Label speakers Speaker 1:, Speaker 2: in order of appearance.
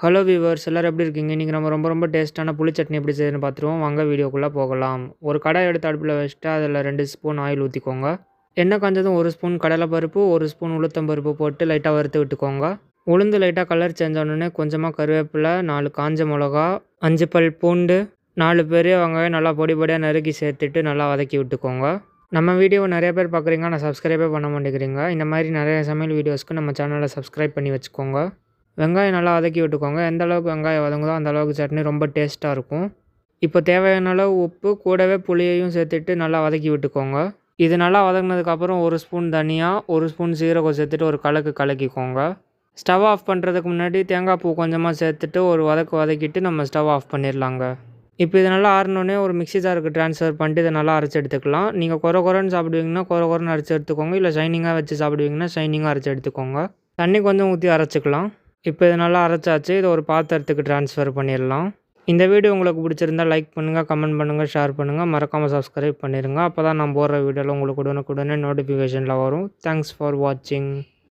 Speaker 1: Hello viewers எல்லாரும் எப்படி இருக்கீங்க? இன்றைக்கி நம்ம ரொம்ப டேஸ்ட்டான புளி சட்னி எப்படி செய்யுதுன்னு பார்த்துருவோம். வாங்க வீடியோக்குள்ளே போகலாம். ஒரு கடாய் எடுத்து அடுப்பில் வச்சுட்டு அதில் 2 ஸ்பூன் ஆயில் ஊற்றிக்கோங்க. எண்ணெய் காஞ்சதும் 1 ஸ்பூன் கடலைப்பருப்பு, 1 ஸ்பூன் உளுத்தம்பருப்பு போட்டு லைட்டாக வறுத்து விட்டுக்கோங்க. உளுந்து லைட்டாக கலர் சேஞ்ச் ஆனோடனே கொஞ்சமாக கருவேப்பிலை, 4 காஞ்ச மிளகா, 5 பல் பூண்டு, 4 பெரிய வெங்காயம் நல்லா பொடி பொடியாக நறுக்கி சேர்த்துட்டு நல்லா வதக்கி விட்டுக்கோங்க. நம்ம வீடியோவை நிறைய பேர் பார்க்குறீங்க, ஆனால் சப்ஸ்கிரைபே பண்ண மாட்டேங்கிறீங்க. இந்த மாதிரி நிறைய சமையல் வீடியோஸ்க்கு நம்ம சேனலை சப்ஸ்கிரைப் பண்ணி வச்சுக்கோங்க. வெங்காயம் நல்லா வதக்கி விட்டுக்கோங்க. எந்த அளவுக்கு வெங்காயம் வதங்குதோ அந்த அளவுக்கு சட்னி ரொம்ப டேஸ்ட்டாக இருக்கும். இப்போ தேவையான அளவு உப்பு, கூடவே புளியையும் சேர்த்துட்டு நல்லா வதக்கி விட்டுக்கோங்க. இது நல்லா வதங்கினதுக்கப்புறம் 1 ஸ்பூன் தனியா, 1 ஸ்பூன் சீரகம் சேர்த்துட்டு ஒரு கலக்கிக்கோங்க. ஸ்டவ் ஆஃப் பண்ணுறதுக்கு முன்னாடி தேங்காய் பூ கொஞ்சமாக சேர்த்துட்டு ஒரு வதக்கிட்டு நம்ம ஸ்டவ் ஆஃப் பண்ணிடலாங்க. இப்போ இது நல்லா ஆறினோடனே ஒரு மிக்ஸி ஜாருக்கு ட்ரான்ஸ்ஃபர் பண்ணிட்டு இதை நல்லா அரைச்சி எடுத்துக்கலாம். நீங்கள் குறைன்னு சாப்பிடுவீங்கன்னா குறைன்னு அரைச்சி எடுத்துக்கோங்க. இல்லை ஷைனிங்காக வச்சு சாப்பிடுவீங்கன்னா ஷைனிங்காக அரைச்சி எடுத்துக்கோங்க. தண்ணி கொஞ்சம் ஊற்றி அரைச்சிக்கலாம். இப்போ இது நல்லா அரைச்சாச்சு. இதை ஒரு பாத்திரத்துக்கு ட்ரான்ஸ்ஃபர் பண்ணிடலாம். இந்த வீடியோ உங்களுக்கு பிடிச்சிருந்தால் லைக் பண்ணுங்கள், கமெண்ட் பண்ணுங்கள், ஷேர் பண்ணுங்கள், மறக்காமல் சப்ஸ்கிரைப் பண்ணிடுங்க. அப்போ தான் நான் போடுற வீடியோவில் உங்களுக்கு உடனுக்குடனே நோட்டிஃபிகேஷனில் வரும். தேங்க்ஸ் ஃபார் வாட்சிங்.